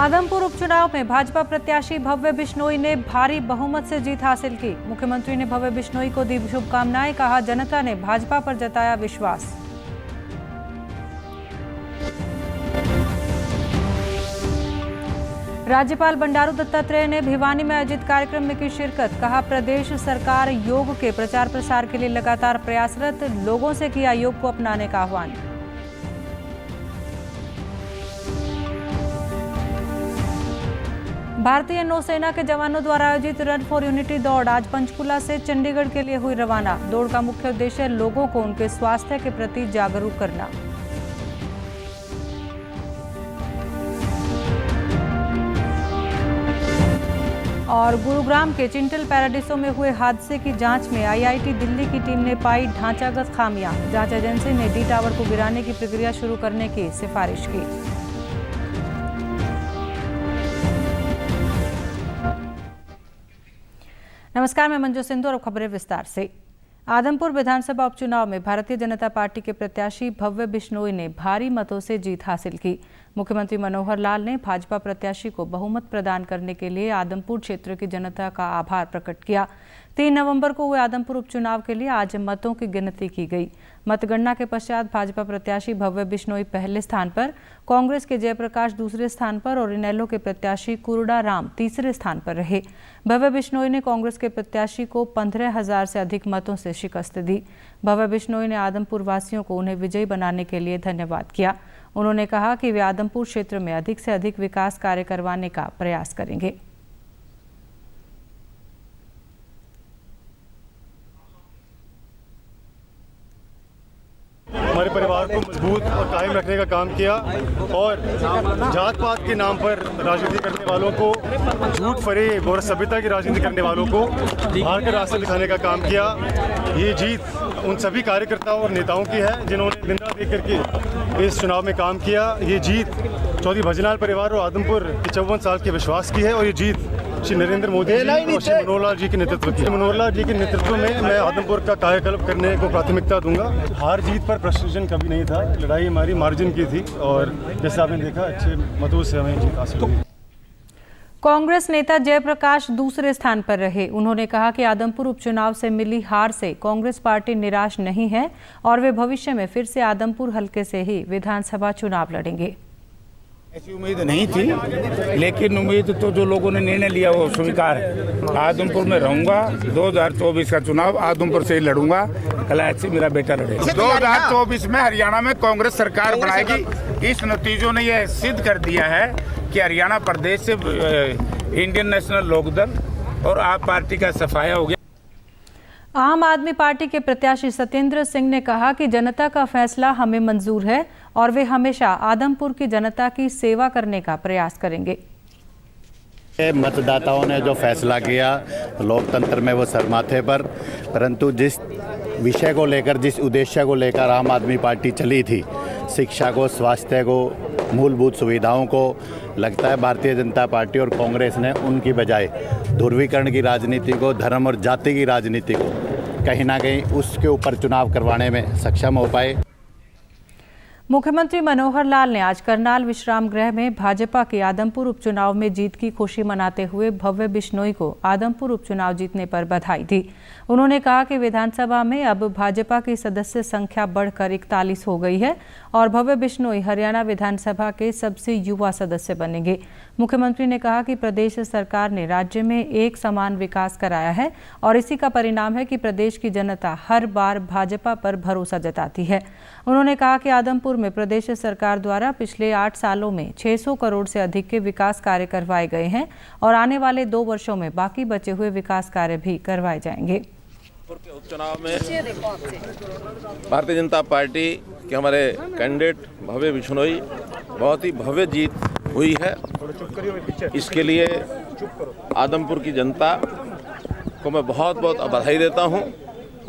आदमपुर उपचुनाव में भाजपा प्रत्याशी भव्य बिश्नोई ने भारी बहुमत से जीत हासिल की। मुख्यमंत्री ने भव्य बिश्नोई को दी शुभकामनाएं, कहा जनता ने भाजपा पर जताया विश्वास। राज्यपाल बंडारू दत्तात्रेय ने भिवानी में आयोजित कार्यक्रम में की शिरकत, कहा प्रदेश सरकार योग के प्रचार प्रसार के लिए लगातार प्रयासरत, लोगों से किया योग को अपनाने का आह्वान। भारतीय नौसेना के जवानों द्वारा आयोजित रन फॉर यूनिटी दौड़ आज पंचकुला से चंडीगढ़ के लिए हुई रवाना। दौड़ का मुख्य उद्देश्य लोगों को उनके स्वास्थ्य के प्रति जागरूक करना। और गुरुग्राम के चिंटल पैराडिसो में हुए हादसे की जांच में आईआईटी दिल्ली की टीम ने पाई ढांचागत खामियां। जांच एजेंसी ने डी टावर को गिराने की प्रक्रिया शुरू करने की सिफारिश की। नमस्कार, मैं मंजू सिंधु और खबरें विस्तार से। आदमपुर विधानसभा उपचुनाव में भारतीय जनता पार्टी के प्रत्याशी भव्य बिश्नोई ने भारी मतों से जीत हासिल की। मुख्यमंत्री मनोहर लाल ने भाजपा प्रत्याशी को बहुमत प्रदान करने के लिए आदमपुर क्षेत्र की जनता का आभार प्रकट किया। 3 नवंबर को हुए आदमपुर उपचुनाव के लिए आज मतों की गिनती की गई। मतगणना के पश्चात भाजपा प्रत्याशी भव्य बिश्नोई पहले स्थान पर, कांग्रेस के जयप्रकाश दूसरे स्थान पर और इनेलो के प्रत्याशी कुरडा राम तीसरे स्थान पर रहे। भव्य बिश्नोई ने कांग्रेस के प्रत्याशी को 15,000 से अधिक मतों से शिकस्त दी। भव्य बिश्नोई ने आदमपुर वासियों को उन्हें विजयी बनाने के लिए धन्यवाद किया। उन्होंने कहा कि वे आदमपुर क्षेत्र में अधिक से अधिक विकास कार्य करवाने का प्रयास करेंगे। हमारे परिवार को मजबूत और कायम रखने का काम किया और जात पात के नाम पर राजनीति करने वालों को, झूठ फरेब और सभ्यता की राजनीति करने वालों को बाहर का रास्ता दिखाने का काम किया। ये जीत उन सभी कार्यकर्ताओं और नेताओं की है जिन्होंने दिन रात एक करके इस चुनाव में काम किया। ये जीत चौधरी भजनाल परिवार और आदमपुर के 54 साल के विश्वास की है और ये जीत श्री नरेंद्र मोदी जी और श्री मनोहर लाल जी के नेतृत्व की। मनोहर लाल जी के नेतृत्व में मैं आदमपुर का कायाकल्प करने को प्राथमिकता दूंगा। हार जीत पर प्रश्न कभी नहीं था, लड़ाई हमारी मार्जिन की थी और जैसे आपने देखा अच्छे मतों से हमें जीत हासिल हुई। कांग्रेस नेता जयप्रकाश दूसरे स्थान पर रहे। उन्होंने कहा कि आदमपुर उपचुनाव से मिली हार से कांग्रेस पार्टी निराश नहीं है और वे भविष्य में फिर से आदमपुर हलके से ही विधानसभा चुनाव लड़ेंगे। ऐसी उम्मीद नहीं थी, लेकिन उम्मीद तो जो लोगों ने निर्णय लिया वो स्वीकार है। आदमपुर में रहूंगा, 2024 का चुनाव आदमपुर से ही लड़ूंगा। कलाची मेरा बेटा लड़ेगा। 2024 में हरियाणा में कांग्रेस सरकार बनाएगी। इस नतीजों ने यह सिद्ध कर दिया है कि हरियाणा प्रदेश से इंडियन नेशनल लोकदल और आप पार्टी का सफाया हो गया। आम आदमी पार्टी के प्रत्याशी सत्येंद्र सिंह ने कहा कि जनता का फैसला हमें मंजूर है और वे हमेशा आदमपुर की जनता की सेवा करने का प्रयास करेंगे। मतदाताओं ने जो फैसला किया लोकतंत्र में वो सरमाथे पर, परंतु जिस विषय को लेकर, जिस उद्देश्य को लेकर आम आदमी पार्टी चली थी, शिक्षा को, स्वास्थ्य को, मूलभूत सुविधाओं को, लगता है भारतीय जनता पार्टी और कांग्रेस ने उनकी बजाय ध्रुवीकरण की राजनीति को, धर्म और जाति की राजनीति को कहीं ना कहीं उसके ऊपर चुनाव करवाने में सक्षम हो पाए। मुख्यमंत्री मनोहर लाल ने आज करनाल विश्राम गृह में भाजपा के आदमपुर उपचुनाव में जीत की खुशी मनाते हुए भव्य बिश्नोई को आदमपुर उपचुनाव जीतने पर बधाई दी। उन्होंने कहा कि विधानसभा में अब भाजपा की सदस्य संख्या बढ़कर 41 हो गई है और भव्य बिश्नोई हरियाणा विधानसभा के सबसे युवा सदस्य बनेंगे। मुख्यमंत्री ने कहा कि प्रदेश सरकार ने राज्य में एक समान विकास कराया है और इसी का परिणाम है कि प्रदेश की जनता हर बार भाजपा पर भरोसा जताती है। उन्होंने कहा कि आदमपुर में प्रदेश सरकार द्वारा पिछले 8 सालों में 600 करोड़ से अधिक के विकास कार्य करवाए गए हैं और आने वाले 2 वर्षों में बाकी बचे हुए विकास कार्य भी करवाए जाएंगे। उपचुनाव में भारतीय जनता पार्टी के हमारे कैंडिडेट भव्य बिश्नोई बहुत ही भव्य जीत हुई है। इसके लिए आदमपुर की जनता को मैं बहुत बहुत बधाई देता हूं,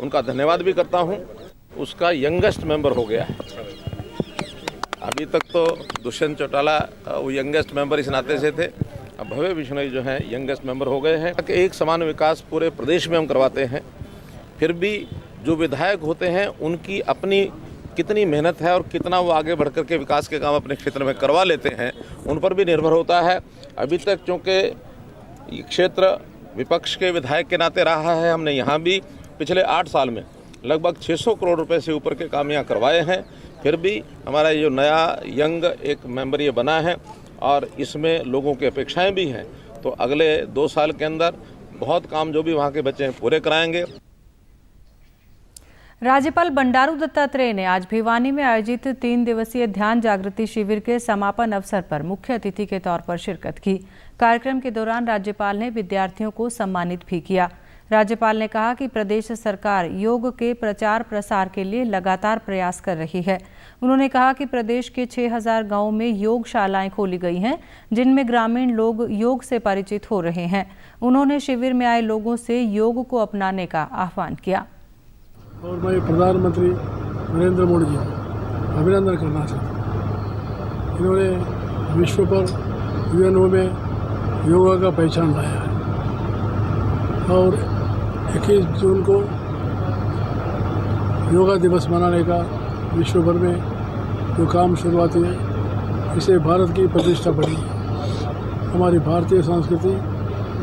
उनका धन्यवाद भी करता हूं। उसका यंगेस्ट मेंबर हो गया है। अभी तक तो दुष्यंत चौटाला वो यंगेस्ट मेंबर इस नाते से थे, अब भव्य बिश्नोई जो है यंगेस्ट मेंबर हो गए हैं। एक समान विकास पूरे प्रदेश में हम करवाते हैं, फिर भी जो विधायक होते हैं उनकी अपनी कितनी मेहनत है और कितना वो आगे बढ़ कर के विकास के काम अपने क्षेत्र में करवा लेते हैं, उन पर भी निर्भर होता है। अभी तक चूँकि ये क्षेत्र विपक्ष के विधायक के नाते रहा है, हमने यहाँ भी पिछले 8 साल में लगभग 600 करोड़ रुपए से ऊपर के काम यहाँ करवाए हैं। फिर भी हमारा ये जो नया यंग एक मेंबर ये बना है और इसमें लोगों की अपेक्षाएं भी हैं, तो अगले 2 साल के अंदर बहुत काम जो भी वहाँ के बच्चे हैं पूरे कराएंगे। राज्यपाल बंडारू दत्तात्रेय ने आज भिवानी में आयोजित 3 दिवसीय ध्यान जागृति शिविर के समापन अवसर पर मुख्य अतिथि के तौर पर शिरकत की। कार्यक्रम के दौरान राज्यपाल ने विद्यार्थियों को सम्मानित भी किया। राज्यपाल ने कहा कि प्रदेश सरकार योग के प्रचार प्रसार के लिए लगातार प्रयास कर रही है। उन्होंने कहा कि प्रदेश के 6000 गांवों में योगशालाएं खोली गई हैं, जिनमें ग्रामीण लोग योग से परिचित हो रहे हैं। उन्होंने शिविर में आए लोगों से योग को अपनाने का आह्वान किया। और मैं प्रधानमंत्री नरेंद्र मोदी जी को अभिनंदन करना चाहता हूँ। इन्होंने विश्व पर यूएनओ में योगा का पहचान लाया है और 21 जून को योगा दिवस मनाने का विश्व भर में जो काम शुरुआत हुई है, इससे भारत की प्रतिष्ठा बढ़ी। हमारी भारतीय संस्कृति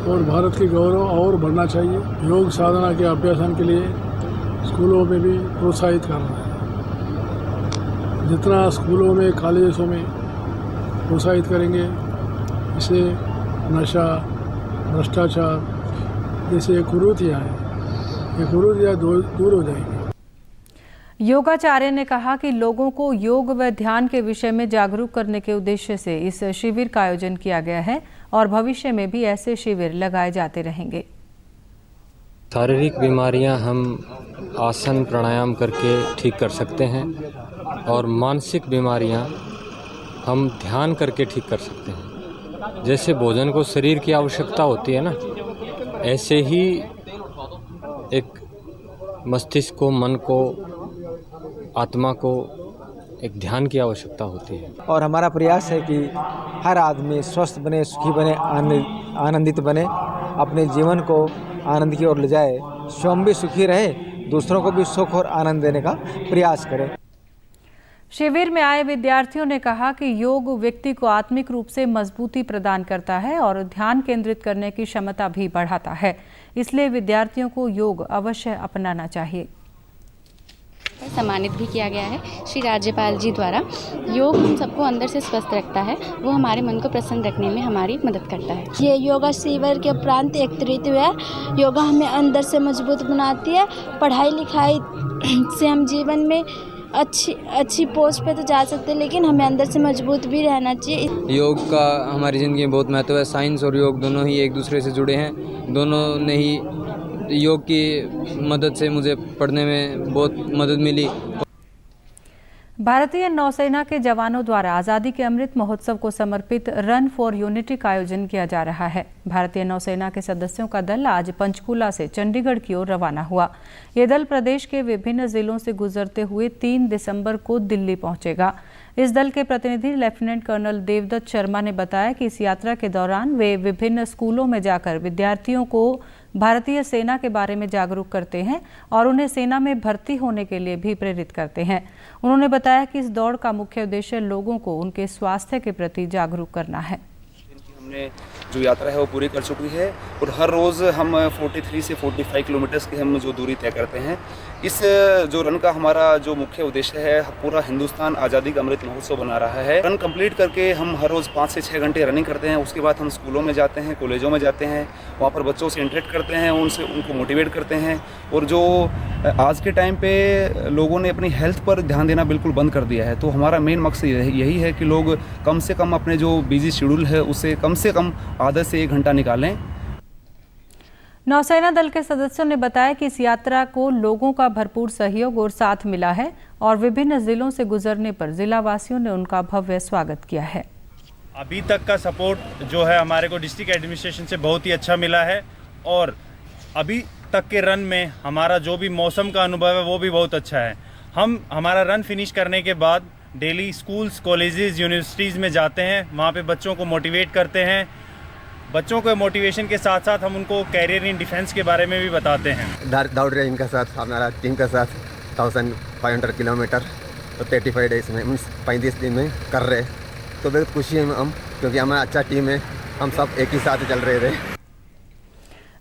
और भारत की गौरव और बढ़ना चाहिए। योग साधना के अभ्यासन के लिए स्कूलों में भी प्रोत्साहित कर रहे हैं। जितना स्कूलों में कॉलेजों में प्रोत्साहित करेंगे, इससे नशा, भ्रष्टाचार जैसे कुरीतियाँ हैं, ये कुरीतियाँ दूर हो जाएंगी। योगाचार्य ने कहा कि लोगों को योग व ध्यान के विषय में जागरूक करने के उद्देश्य से इस शिविर का आयोजन किया गया है और भविष्य में भी ऐसे शिविर लगाए जाते रहेंगे। शारीरिक बीमारियां हम आसन प्राणायाम करके ठीक कर सकते हैं और मानसिक बीमारियां हम ध्यान करके ठीक कर सकते हैं। जैसे भोजन को शरीर की आवश्यकता होती है ना, ऐसे ही एक मस्तिष्क को, मन को, आत्मा को एक ध्यान की आवश्यकता होती है। और हमारा प्रयास है कि हर आदमी स्वस्थ बने, सुखी बने, आनंदित बने, अपने जीवन को आनंद की ओर ले जाए, स्वयं भी सुखी रहे, दूसरों को भी सुख और आनंद देने का प्रयास करें। शिविर में आए विद्यार्थियों ने कहा कि योग व्यक्ति को आत्मिक रूप से मजबूती प्रदान करता है और ध्यान केंद्रित करने की क्षमता भी बढ़ाता है। इसलिए विद्यार्थियों को योग अवश्य अपनाना चाहिए। सम्मानित भी किया गया है श्री राज्यपाल जी द्वारा। योग हम सबको अंदर से स्वस्थ रखता है, वो हमारे मन को प्रसन्न रखने में हमारी मदद करता है। ये योगा शिविर के उपरांत एक ऋतु है। योगा हमें अंदर से मजबूत बनाती है। पढ़ाई लिखाई से हम जीवन में अच्छी पोस्ट पे तो जा सकते हैं, लेकिन हमें अंदर से मजबूत भी रहना चाहिए। योग का हमारी ज़िंदगी में बहुत महत्व है। साइंस और योग दोनों ही एक दूसरे से जुड़े हैं। दोनों ने ही योग की मदद से मुझे पढ़ने में बहुत मदद मिली। भारतीय नौसेना के जवानों द्वारा आज़ादी के अमृत महोत्सव को समर्पित रन फॉर यूनिटी का आयोजन किया जा रहा है। भारतीय नौसेना के सदस्यों का दल आज पंचकूला से चंडीगढ़ की ओर रवाना हुआ। ये दल प्रदेश के विभिन्न जिलों से गुजरते हुए 3 दिसंबर को दिल्ली पहुंचेगा। इस दल के प्रतिनिधि लेफ्टिनेंट कर्नल देवदत्त शर्मा ने बताया कि इस यात्रा के दौरान वे विभिन्न स्कूलों में जाकर विद्यार्थियों को भारतीय सेना के बारे में जागरूक करते हैं और उन्हें सेना में भर्ती होने के लिए भी प्रेरित करते हैं। उन्होंने बताया कि इस दौड़ का मुख्य उद्देश्य लोगों को उनके स्वास्थ्य के प्रति जागरूक करना है। हमने जो यात्रा है वो पूरी कर चुकी है और हर रोज़ हम 43 से 45 किलोमीटर्स की हम जो दूरी तय करते हैं। इस जो रन का हमारा जो मुख्य उद्देश्य है, पूरा हिंदुस्तान आज़ादी का अमृत महोत्सव बना रहा है। रन कंप्लीट करके हम हर रोज़ 5 से 6 घंटे रनिंग करते हैं। उसके बाद हम स्कूलों में जाते हैं, कॉलेजों में जाते हैं, वहाँ पर बच्चों से इंटरेक्ट करते हैं, उनको मोटिवेट करते हैं। और जो आज के टाइम पे लोगों ने अपनी हेल्थ पर ध्यान देना बिल्कुल बंद कर दिया है, तो हमारा मेन मकसद यही है कि लोग कम से कम अपने जो बिजी शेड्यूल है उससे कम आधा से 1 घंटा निकालें। नौसेना दल के सदस्यों ने बताया कि इस यात्रा को लोगों का भरपूर सहयोग और साथ मिला है और विभिन्न जिलों से गुजरने पर जिलावासियों ने उनका भव्य स्वागत किया है। अभी तक का सपोर्ट जो है हमारे को डिस्ट्रिक्ट एडमिनिस्ट्रेशन से बहुत ही अच्छा मिला है और अभी तक के रन में हमारा जो भी मौसम का अनुभव है वो भी बहुत अच्छा है। हम हमारा रन फिनिश करने के बाद डेली स्कूल्स, कॉलेजेस, यूनिवर्सिटीज़ में जाते हैं, वहाँ पे बच्चों को मोटिवेट करते हैं। बच्चों को मोटिवेशन के साथ साथ हम उनको कैरियर इन डिफेंस के बारे में भी बताते हैं। दौड़ रहे इनके साथ, हमारा टीम के साथ 1500 किलोमीटर तो 35 डेज में 35 दिन में कर रहे, तो बहुत खुशी है हम, क्योंकि हमारा अच्छा टीम है, हम सब एक ही साथ चल रहे थे।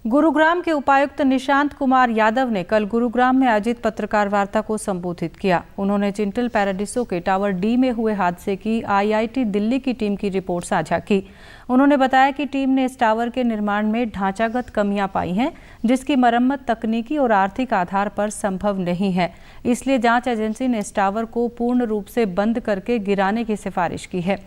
गुरुग्राम के उपायुक्त निशांत कुमार यादव ने कल गुरुग्राम में आयोजित पत्रकार वार्ता को संबोधित किया। उन्होंने चिंटल पैराडिसो के टावर डी में हुए हादसे की IIT दिल्ली की टीम की रिपोर्ट साझा की। उन्होंने बताया कि टीम ने इस टावर के निर्माण में ढांचागत कमियां पाई हैं, जिसकी मरम्मत तकनीकी और आर्थिक आधार पर संभव नहीं है। इसलिए जांच एजेंसी ने इस टावर को पूर्ण रूप से बंद करके गिराने की सिफारिश की है।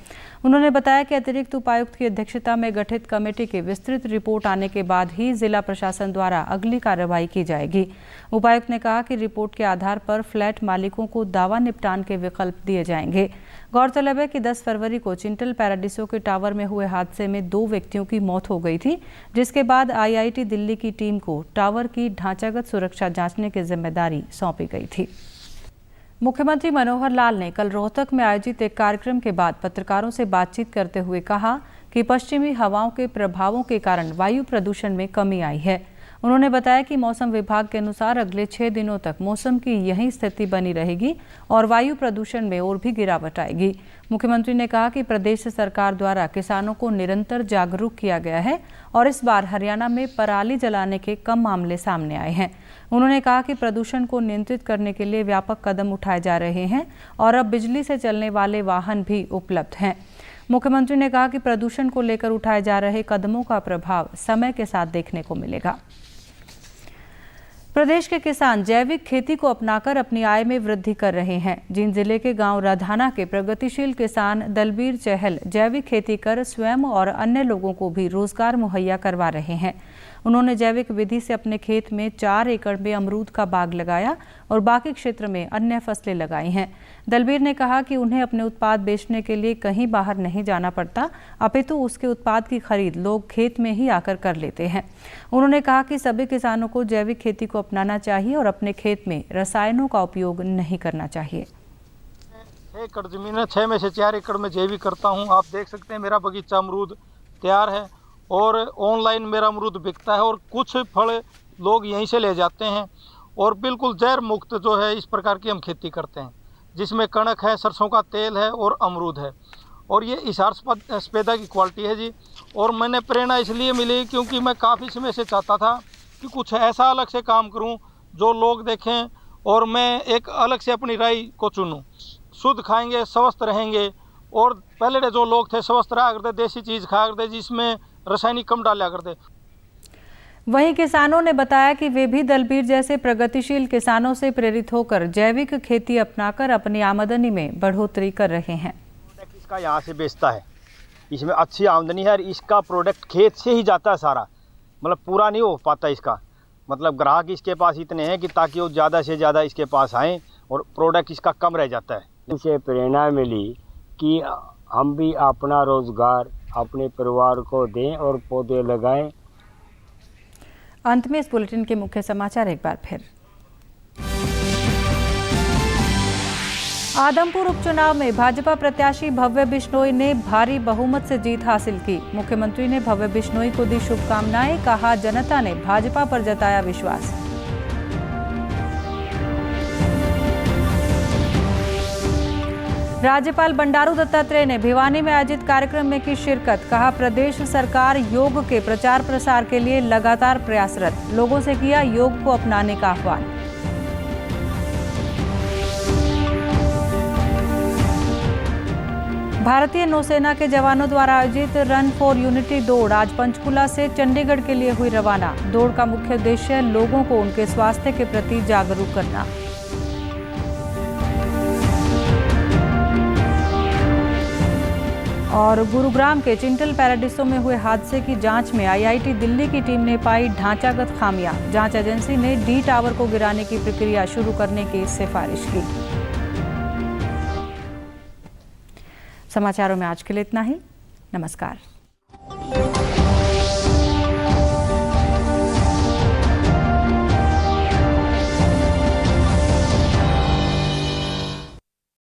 उन्होंने बताया कि अतिरिक्त उपायुक्त की अध्यक्षता में गठित कमेटी की विस्तृत रिपोर्ट आने के बाद ही जिला प्रशासन द्वारा अगली कार्रवाई की जाएगी। उपायुक्त ने कहा कि रिपोर्ट के आधार पर फ्लैट मालिकों को दावा निपटान के विकल्प दिए जाएंगे। गौरतलब है कि 10 फरवरी को चिंटल पैराडिसो के टावर में हुए हादसे में 2 व्यक्तियों की मौत हो गई थी, जिसके बाद IIT दिल्ली की टीम को टावर की ढांचागत सुरक्षा जांचने की जिम्मेदारी सौंपी गई थी। मुख्यमंत्री मनोहर लाल ने कल रोहतक में आयोजित एक कार्यक्रम के बाद पत्रकारों से बातचीत करते हुए कहा कि पश्चिमी हवाओं के प्रभावों के कारण वायु प्रदूषण में कमी आई है। उन्होंने बताया कि मौसम विभाग के अनुसार अगले 6 दिनों तक मौसम की यही स्थिति बनी रहेगी और वायु प्रदूषण में और भी गिरावट आएगी। मुख्यमंत्री ने कहा कि प्रदेश सरकार द्वारा किसानों को निरंतर जागरूक किया गया है और इस बार हरियाणा में पराली जलाने के कम मामले सामने आए हैं। उन्होंने कहा कि प्रदूषण को नियंत्रित करने के लिए व्यापक कदम उठाए जा रहे हैं और अब बिजली से चलने वाले वाहन भी उपलब्ध हैं। मुख्यमंत्री ने कहा कि प्रदूषण को लेकर उठाए जा रहे कदमों का प्रभाव समय के साथ देखने को मिलेगा। प्रदेश के किसान जैविक खेती को अपनाकर अपनी आय में वृद्धि कर रहे हैं। जींद जिले के गांव राधाना के प्रगतिशील किसान दलबीर चहल जैविक खेती कर स्वयं और अन्य लोगों को भी रोजगार मुहैया करवा रहे हैं। उन्होंने जैविक विधि से अपने खेत में 4 एकड़ में अमरूद का बाग लगाया और बाकी क्षेत्र में अन्य फसलें लगाई हैं। दलबीर ने कहा कि उन्हें अपने उत्पाद बेचने के लिए कहीं बाहर नहीं जाना पड़ता, अपितु उसके उत्पाद की खरीद लोग खेत में ही आकर कर लेते हैं। उन्होंने कहा कि सभी किसानों को जैविक खेती को अपनाना चाहिए और अपने खेत में रसायनों का उपयोग नहीं करना चाहिए। 6 एकड़ जमीन है, 6 में से 4 एकड़ में जैविक करता हूँ। आप देख सकते हैं मेरा बगीचा अमरूद तैयार है और ऑनलाइन मेरा अमरूद बिकता है और कुछ फल लोग यहीं से ले जाते हैं और बिल्कुल जहर मुक्त जो है इस प्रकार की हम खेती करते हैं, जिसमें कणक है, सरसों का तेल है और अमरूद है और ये हिसार सफेदा की क्वालिटी है जी। और मैंने प्रेरणा इसलिए मिली क्योंकि मैं काफ़ी समय से चाहता था कि कुछ ऐसा अलग से काम करूं जो लोग देखें और मैं एक अलग से अपनी राय को चुनूं। शुद्ध खाएंगे, स्वस्थ रहेंगे और पहले जो लोग थे स्वस्थ रहा करते, देसी चीज़ खाया करते जिसमें रासायनिक कम डाला करते। वहीं किसानों ने बताया कि वे भी दलबीर जैसे प्रगतिशील किसानों से प्रेरित होकर जैविक खेती अपनाकर अपनी आमदनी में बढ़ोतरी कर रहे हैं। इसका यहाँ से बेचता है, इसमें अच्छी आमदनी है और इसका प्रोडक्ट खेत से ही जाता है सारा, मतलब पूरा नहीं हो पाता इसका, मतलब ग्राहक इसके पास इतने हैं कि ताकि वो ज़्यादा से ज़्यादा इसके पास आएँ और प्रोडक्ट इसका कम रह जाता है। इनसे प्रेरणा मिली कि हम भी अपना रोजगार अपने परिवार को दें और पौधे लगाएं। अंत में इस बुलेटिन के मुख्य समाचार एक बार फिर। आदमपुर उपचुनाव में भाजपा प्रत्याशी भव्य बिश्नोई ने भारी बहुमत से जीत हासिल की। मुख्यमंत्री ने भव्य बिश्नोई को दी शुभकामनाएं, कहा जनता ने भाजपा पर जताया विश्वास। राज्यपाल बंडारू दत्तात्रेय ने भिवानी में आयोजित कार्यक्रम में की शिरकत, कहा प्रदेश सरकार योग के प्रचार प्रसार के लिए लगातार प्रयासरत, लोगों से किया योग को अपनाने का आह्वान। भारतीय नौसेना के जवानों द्वारा आयोजित रन फॉर यूनिटी दौड़ आज पंचकुला से चंडीगढ़ के लिए हुई रवाना। दौड़ का मुख्य उद्देश्य लोगों को उनके स्वास्थ्य के प्रति जागरूक करना। और गुरुग्राम के चिंटल पैराडिसो में हुए हादसे की जांच में IIT दिल्ली की टीम ने पाई ढांचागत खामियां। जांच एजेंसी ने डी टावर को गिराने की प्रक्रिया शुरू करने की सिफारिश की। समाचारों में आज के लिए इतना ही। नमस्कार।